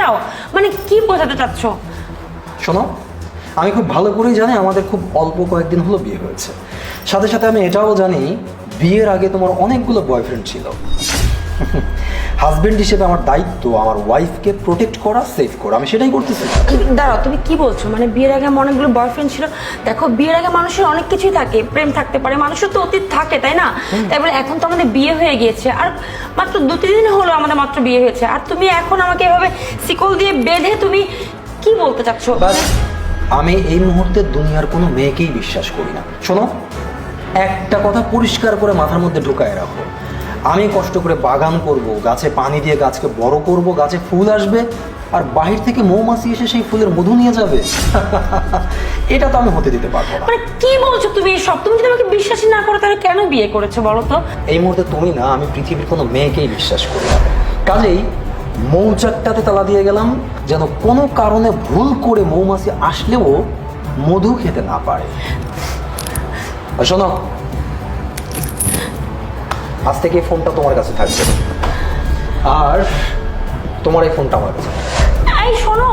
দাঁড়াও, মানে কি বোঝাতে চাচ্ছ? শোনো, আমি খুব ভালো করেই জানি আমাদের খুব অল্প কয়েকদিন হলো বিয়ে হয়েছে। সাথে সাথে আমি এটাও জানি বিয়ের আগে তোমার অনেকগুলো বয়ফ্রেন্ড ছিল। হাজবেন্ড হিসেবে আমার দায়িত্ব আমার ওয়াইফকে প্রোটেক্ট করা, সেভ করা, আমি সেটাই করতেছি। দাঁড়াও, তুমি কি বলছো? মানে বিয়ের আগে আমার অনেকগুলো বয়ফ্রেন্ড ছিল? দেখো, বিয়ের আগে মানুষের অনেক কিছুই থাকে, প্রেম থাকতে পারে, মানুষের তো অতীত থাকে, তাই না? তারপরে এখন তো আমাদের বিয়ে হয়ে গিয়েছে, আর মাত্র 2-3 দিন হলো আমাদের মাত্র বিয়ে হয়েছে, আর তুমি এখন আমাকে এভাবে শিকল দিয়ে বেঁধে তুমি কি বলতে চাচ্ছো? বাস, আমি এই মুহূর্তে দুনিয়ার কোনো মেয়েকেই বিশ্বাস করি না। শোনো, একটা কথা পরিষ্কার করে মাথার মধ্যে ঢুকায় রাখো, আমি কষ্ট করে বাগান করব, গাছে পানি দিয়ে গাছকে বড় করব, গাছে ফুল আসবে, আর বাহির থেকে মৌমাছি এসে সেই ফুলের মধু নিয়ে যাবে। এটা তো আমি হতে দিতে পারবো না। মানে কি বলছো তুমি সব? তুমি যদি আমাকে বিশ্বাসই না করো তাহলে কেন বিয়ে করেছো বলো তো? এই মুহূর্তে তুমি না, আমি পৃথিবীর কোনো মেয়েকেই বিশ্বাস করি না। কাজেই মৌচাকটাতে তালা দিয়ে গেলাম, যেন কোনো কারণে ভুল করে মৌমাছি আসলেও মধু খেতে না পারে। আর শোনো, আজ থেকে এই ফোনটা তোমার কাছে থাকবে, আর তোমার এই ফোনটা আমার কাছে। এই শোনো,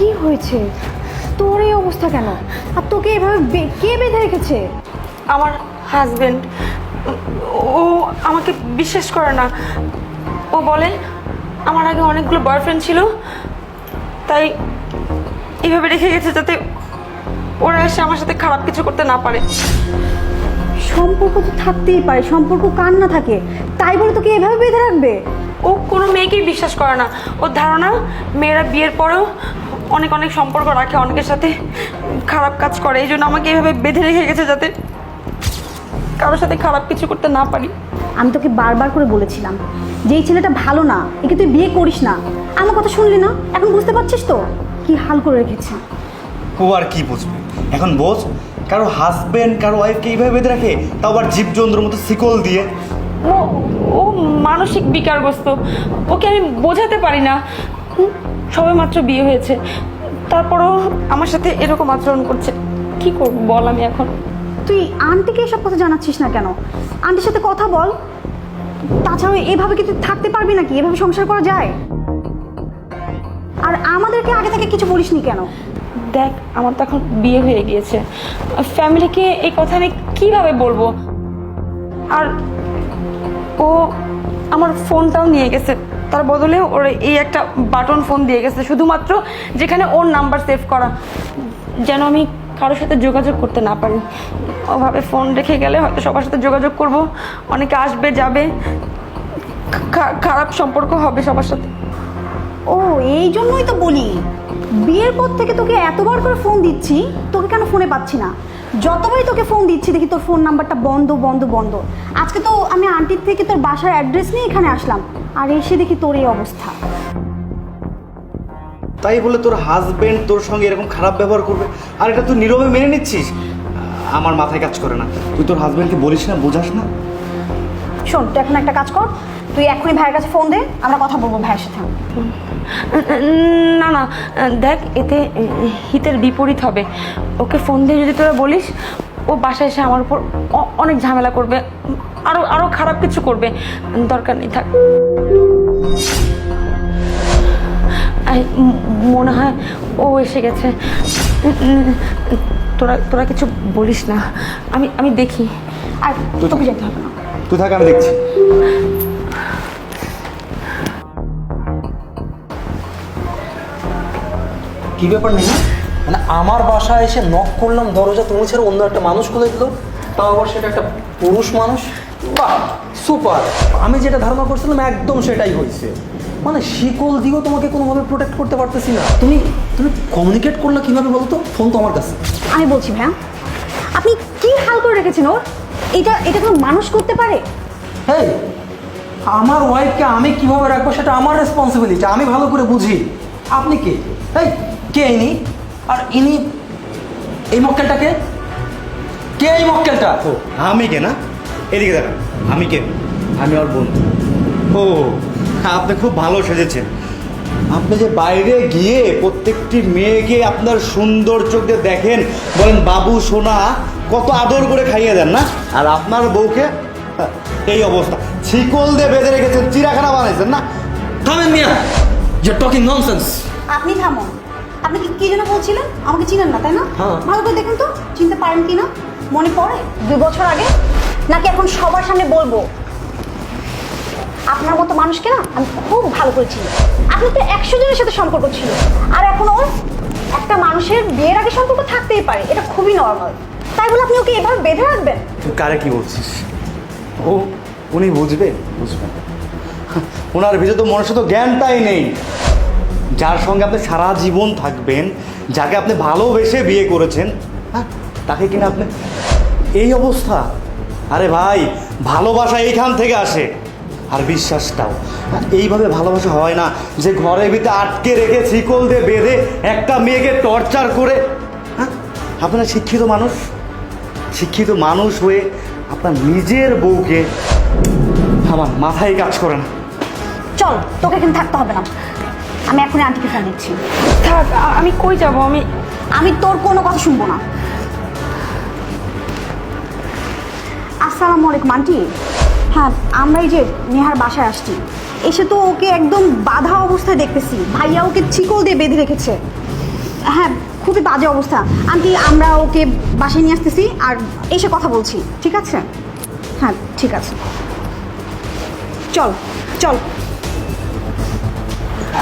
কি হয়েছে? তোর এই অবস্থা কেন? আর তোকে এভাবে কে বেঁধে রেখেছে? আমার হাজবেন্ড, ও আমাকে বিশ্বাস করে না। ও বলে আমার আগে অনেকগুলো বয়ফ্রেন্ড ছিল, তাই এইভাবে রেখে গেছে যাতে ওরা এসে আমার সাথে খারাপ কিছু করতে না পারে। সম্পর্ক তো থাকতেই পারে, সম্পর্ক কার না থাকে, তাই বলে তোকে এভাবে বেঁধে রাখবে? ও কোনো মেয়েকেই বিশ্বাস করে না। ওর ধারণা মেয়েরা বিয়ের পরেও অনেক অনেক সম্পর্ক রাখে, অনেকের সাথে খারাপ কাজ করে, এই জন্য আমাকে এইভাবে বেঁধে রেখে গেছে যাতে কারোর সাথে খারাপ কিছু করতে না পারি। আমি তোকে বারবার করে বলেছিলাম যে এই ছেলেটা ভালো না, একে তুই বিয়ে করিস না। আমার কথা শুনলি না? এখন বুঝতে পারছিস তো কি হাল করে রেখেছে? ও আর কি বুঝবে এখন? বোঝ, কারো হাজবেন্ড কারো ওয়াইফকে এইভাবে বেঁধে রাখে, তাও আবার জীবজন্তুর মতো শিকল দিয়ে। ও ও মানসিক বিকারগ্রস্ত, ওকে আমি বোঝাতে পারি না। সবে মাত্র বিয়ে হয়েছে, তারপরও আমার সাথে এরকম আচরণ করছে। কি করব বল আমি এখন? তুই আন্টিকে এসব কথা জানাচ্ছিস না কেন? আন্টির সাথে কথা বল। তাছাড়া এভাবে কি তুই থাকতে পারবি নাকি? এভাবে সংসার করা যায়? আর আমাদেরকে আগে থেকে কিছু বলিসনি কেন? দেখ, আমার তো এখন বিয়ে হয়ে গিয়েছে, ফ্যামিলিকে এই কথা আমি কীভাবে বলবো? আর ও আমার ফোনটাও নিয়ে গেছে, তার বদলে ওর এই একটা বাটন ফোন দিয়ে গেছে, শুধুমাত্র যেখানে ওর নাম্বার সেভ করা, যেন আমি কারোর সাথে যোগাযোগ করতে না পারি। ওভাবে ফোন রেখে গেলে হয়তো সবার সাথে যোগাযোগ করব, অনেকে আসবে যাবে, খারাপ সম্পর্ক হবে সবার সাথে। ও, এই জন্যই তো বলি বিয়ের পর থেকে তোকে এতবার করে ফোন দিচ্ছি, তোকে কেন ফোনে পাচ্ছি না? যতবারই তোকে ফোন দিচ্ছি দেখি তোর ফোন নাম্বারটা বন্ধ বন্ধ বন্ধ। আজকে তো আমি আন্টির থেকে তোর বাসার অ্যাড্রেস নিয়ে এখানে আসলাম, আর এসে দেখি তোর এই অবস্থা। তাই বলে তোর হাজবেন্ড তোর সঙ্গে এরকম খারাপ ব্যবহার করবে, আর এটা তুই নীরবে মেনে নিচ্ছিস? আমার মাথায় কাজ করে না। তুই তোর হাজবেন্ডকে বলিস না, বোঝাস না? শোন, তুই এখন একটা কাজ কর, তুই এখনই ভাইয়ের কাছে ফোন দে, আমরা কথা বলবো ভাইয়ের সাথে। না না, দেখ, এতে হিতের বিপরীত হবে। ওকে ফোন দিয়ে যদি তোরা বলিস, ও বাসায় এসে আমার উপর অনেক ঝামেলা করবে, আরো আরো খারাপ কিছু করবে। দরকার নেই, থাক। মনে হয় ও এসে গেছে। তোরা তোরা কিছু বলিস না, আমি আমি দেখি। আর তোকে যেতে হবে না। তুই থাক, আমি দেখছি। কি ব্যাপার নেই? মানে আমার বাসায় এসে নক করলাম, দরজা তুমি ছেড়ে অন্য একটা মানুষ খুলে দিল। তাও আবার সেটা একটা পুরুষ মানুষ। বাহ, সুপার। আমি যেটা ধারণা করছিলাম একদম সেটাই হয়েছে। মানে শিকল দিয়েও তোমাকে কোনোভাবে প্রোটেক্ট করতে পারতেছি না। তুমি তুমি কমিউনিকেট করলে কিভাবে বলো তো? ফোন তো আমার কাছে। আমি বলছি ভাইয়া, আপনি কি হাল করে রেখেছেন ওর? এটা কোনো মানুষ করতে পারে? এই, আমার ওয়াইফকে আমি কিভাবে রাখবো সেটা আমার রেসপন্সিবিলিটি, আমি ভালো করে বুঝি। আপনি কে? এই, কে ইনি? আর ইনি এই মক্কেলটাকে কে? এই মক্কেলটা ও আমি কে না? এদিকে দেখেন, আমি কে? আমি ওর বন্ধু। ও আপনি খুব ভালো সেজেছেন। আপনি যে বাইরে গিয়ে প্রত্যেকটি মেয়েকে আপনার সুন্দর চোখ দিয়ে দেখেন, বলেন বাবু সোনা, কত আদর করে খাইয়ে দেন না? আর আপনার বউকে এই অবস্থা, শিকল দিয়ে বেঁধে রেখেছেন, চিড়াখানা বানাইছেন না? থামেন মিয়া, ইউ আর টকিং ননসেন্স। আপনি থামুন। আপনি কি যেন বলছিলেন? আমাকে চিনেন না তাই না? হ্যাঁ। ভালো করে দেখুন তো, চিনতে পারেন কি না? মনে পড়ে 2 বছর আগে? নাকি এখন সবার সামনে বলবো? আপনার মতো মানুষকে না আমি খুব ভালো করে চিনি। আপনি তো 100 জনের সাথে সম্পর্ক ছিল, আর এখন ওর একটা মানুষের বিয়ের আগে সম্পর্ক থাকতেই পারে, এটা খুবই নর্মাল। তাই বলে আপনি ওকে এভাবে বেঁধে রাখবেন? তুই কারে কি বলছিস? ও উনি বুঝবেন? বুঝবেন? ওনার ভিতরে তো মনুষ্য তো জ্ঞানটাই নেই। যার সঙ্গে আপনি সারা জীবন থাকবেন, যাকে আপনি ভালোবেসে বিয়ে করেছেন, হ্যাঁ, তাকে কিনা আপনি এই অবস্থা? আরে ভাই, ভালোবাসা এইখান থেকে আসে, আর বিশ্বাসটাও। এইভাবে ভালোবাসা হয় না যে ঘরের ভিতরে আটকে রেখে শিকল দিয়ে বেঁধে একটা মেয়েকে টর্চার করে। হ্যাঁ, আপনারা শিক্ষিত মানুষ, শিক্ষিত মানুষ হয়ে আপনার নিজের বউকে, আমার মাথায় কাজ করে না। চল, তোকে এখানে থাকতে হবে না, আমি এখনই আন্টিকে ফোন দিচ্ছি। থাক, আমি কই যাব? আমি তোর কোনো কথা শুনবো না। আসসালামু আলাইকুম আন্টি। হ্যাঁ, আমরা এই যে নেহার বাসায় আসছি, এসে তো ওকে একদম বাধা অবস্থায় দেখতেছি। ভাইয়া ওকে শিকল দিয়ে বেঁধে রেখেছে। হ্যাঁ, খুবই বাজে অবস্থা। আন্টি, আমরা ওকে বাসায় নিয়ে আসতেছি, আর এসে কথা বলছি, ঠিক আছে? হ্যাঁ, ঠিক আছে, চল চল।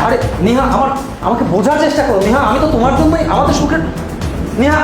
আরে নেহা, আমাকে বোঝার চেষ্টা করো নেহা, আমি তো তোমার জন্যই, আমাদের সুখের। নেহা,